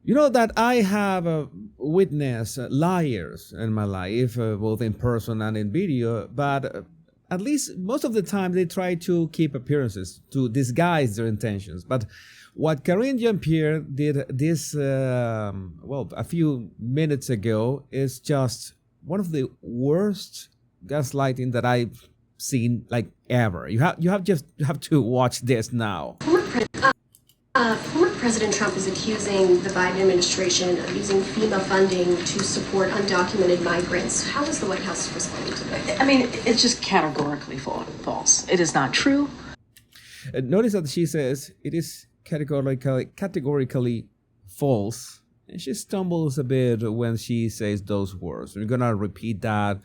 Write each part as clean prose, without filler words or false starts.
You know that I have witnessed liars in my life, both in person and in video, but at least most of the time they try to keep appearances, to disguise their intentions. But what Karine Jean-Pierre did this, a few minutes ago is just one of the worst gaslighting that I've seen like ever. You have to watch this now. Former President Trump is accusing the Biden administration of using FEMA funding to support undocumented migrants. How is the White House responding to that? I mean, it's just categorically false. It is not true. Notice that she says it is categorically false. And she stumbles a bit when she says those words. We're going to repeat that.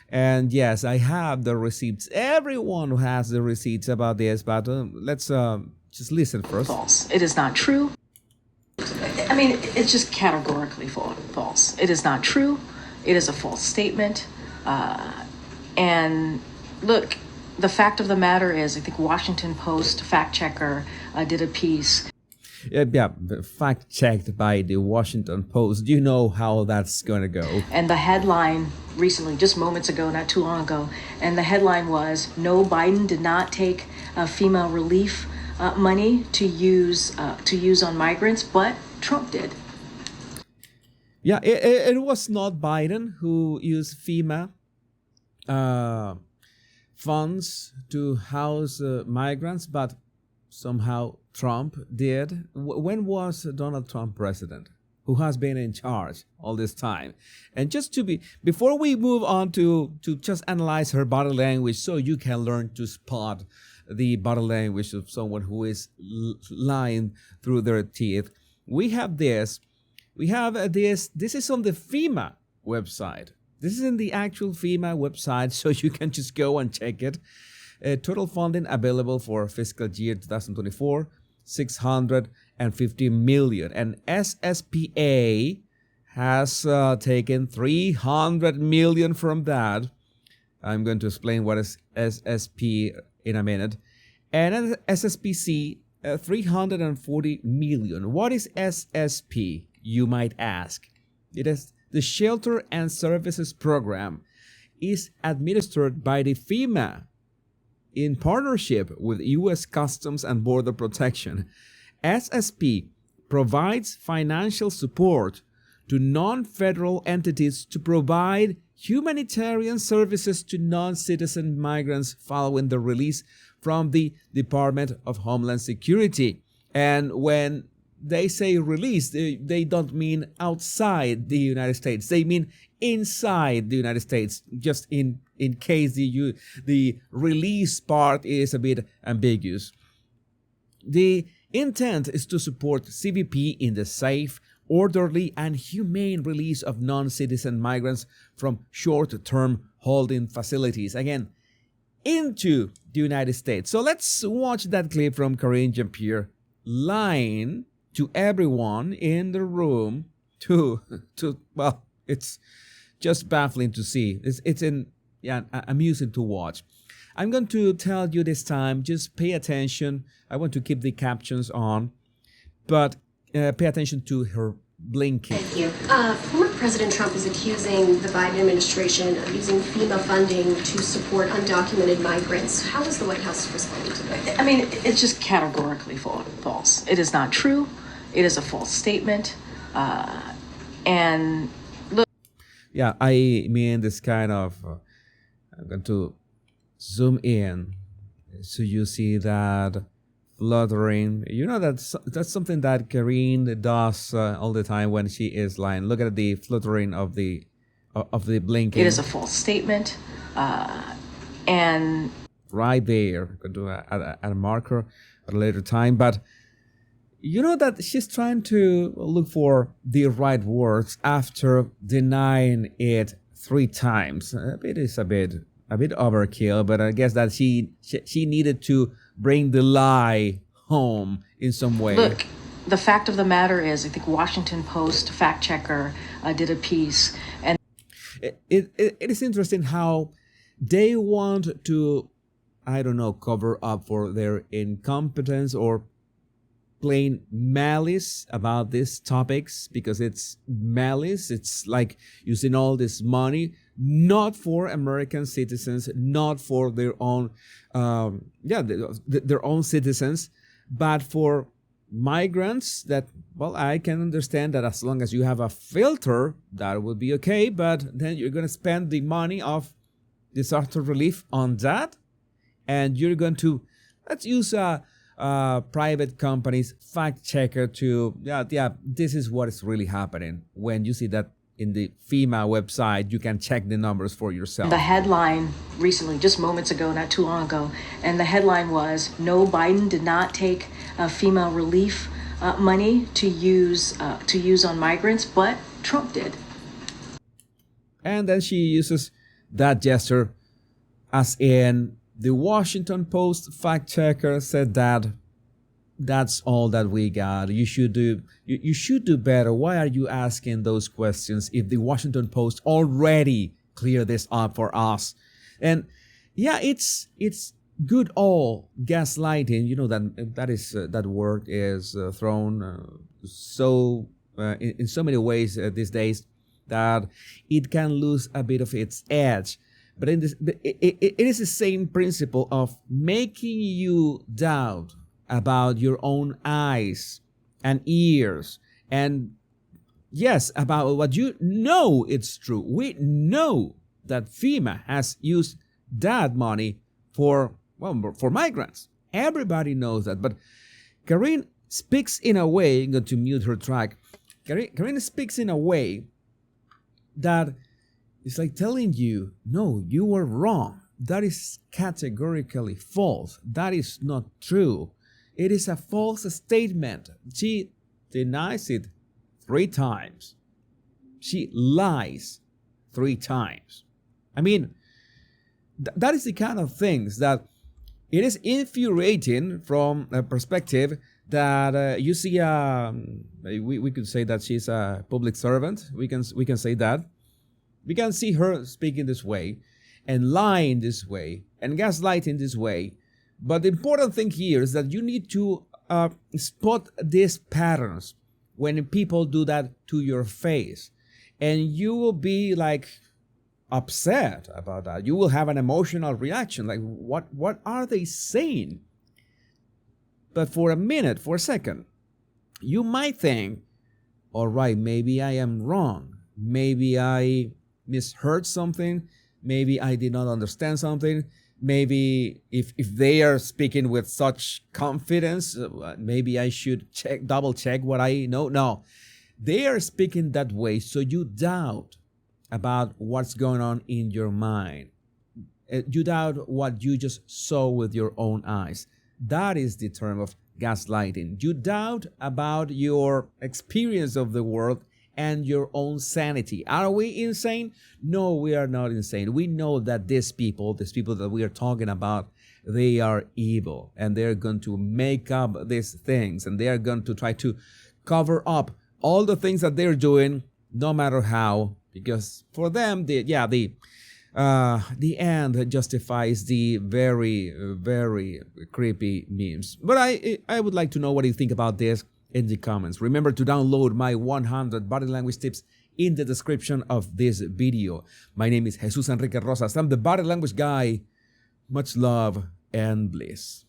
And yes, I have the receipts. Everyone has the receipts about this, but let's just listen first. False. It is not true. I mean, it's just categorically false. It is not true. It is a false statement. And look, the fact of the matter is, I think Washington Post fact checker did a piece. Yeah, fact checked by the Washington Post. Do you know how that's going to go? And the headline recently, just moments ago, not too long ago, and the headline was, no, Biden did not take FEMA relief money to use on migrants, but Trump did. Yeah, it was not Biden who used FEMA funds to house migrants, but somehow Trump did. When was Donald Trump president? Who has been in charge all this time? And just before we move on to just analyze her body language, so you can learn to spot the body language of someone who is lying through their teeth. We have this. This is on the FEMA website. This is in the actual FEMA website, so you can just go and check it. Total funding available for fiscal year 2024, $650 million. And SSPA has taken $300 million from that. I'm going to explain what is SSP in a minute. And SSPC, $340 million. What is SSP, you might ask? It is the Shelter and Services Program, is administered by the FEMA in partnership with U.S. Customs and Border Protection. SSP provides financial support to non-federal entities to provide humanitarian services to non-citizen migrants following the release from the Department of Homeland Security. And when they say release, they don't mean outside the United States. They mean inside the United States, just in case the release part is a bit ambiguous. The intent is to support CBP in the safe, orderly, and humane release of non-citizen migrants from short-term holding facilities, again, into the United States. So let's watch that clip from Karine Jean-Pierre lying to everyone in the room well, it's just baffling to see. It's amusing to watch. I'm going to tell you this time, just pay attention. I want to keep the captions on, but pay attention to her blinking. Thank you. Former President Trump is accusing the Biden administration of using FEMA funding to support undocumented migrants. How is the White House responding to that? I mean, it's just categorically false. It is not true. It is a false statement. And look. Yeah, I mean this kind of, I'm going to zoom in so you see that fluttering. You know, that's something that Karine does all the time when she is lying. Look at the fluttering of the blinking. It is a false statement. And right there, I'm going to add a marker at a later time, but you know that she's trying to look for the right words after denying it 3 times. It is a bit overkill, but I guess that she needed to bring the lie home in some way. Look, the fact of the matter is, I think Washington Post fact checker did a piece, and it is interesting how they want to, I don't know, cover up for their incompetence or plain malice about these topics, because it's malice. It's like using all this money not for American citizens, not for their own, their own citizens, but for migrants that, well, I can understand that as long as you have a filter, that will be okay, but then you're going to spend the money of disaster relief on that, and you're going to, let's use a private company's fact checker to, this is what is really happening. When you see that in the FEMA website, you can check the numbers for yourself. The headline recently, just moments ago, not too long ago, and the headline was, no, Biden did not take FEMA relief money to use on migrants, but Trump did. And then she uses that gesture as in the Washington Post fact checker said that that's all that we got. You should do better. Why are you asking those questions if the Washington Post already cleared this up for us? And yeah, it's good old gaslighting. You know that word is thrown in so many ways these days that it can lose a bit of its edge. But it is the same principle of making you doubt about your own eyes and ears, and yes, about what you know it's true. We know that FEMA has used that money for migrants. Everybody knows that. But Karine speaks in a way, I'm going to mute her track. Karine speaks in a way that it's like telling you, no, you were wrong. That is categorically false. That is not true. It is a false statement. She denies it 3 times. She lies 3 times. I mean, that is the kind of things that it is infuriating from a perspective that you see. We could say that she's a public servant. We can say that. We can see her speaking this way and lying this way and gaslighting this way. But the important thing here is that you need to spot these patterns when people do that to your face. And you will be like upset about that. You will have an emotional reaction. Like, what are they saying? But for a second, you might think, all right, maybe I am wrong. Maybe I misheard something. Maybe I did not understand something. Maybe if they are speaking with such confidence, maybe I should double check what I know. No, they are speaking that way, so you doubt about what's going on in your mind. You doubt what you just saw with your own eyes. That is the term of gaslighting. You doubt about your experience of the world and your own sanity. Are we insane? No, we are not insane. We know that these people that we are talking about, they are evil, and they're going to make up these things, and they are going to try to cover up all the things that they're doing, no matter how, because for them, the end justifies the very, very creepy memes. But I would like to know what you think about this in the comments. Remember to download my 100 body language tips in the description of this video. My name is Jesus Enrique Rosas. I'm the body language guy. Much love and bliss.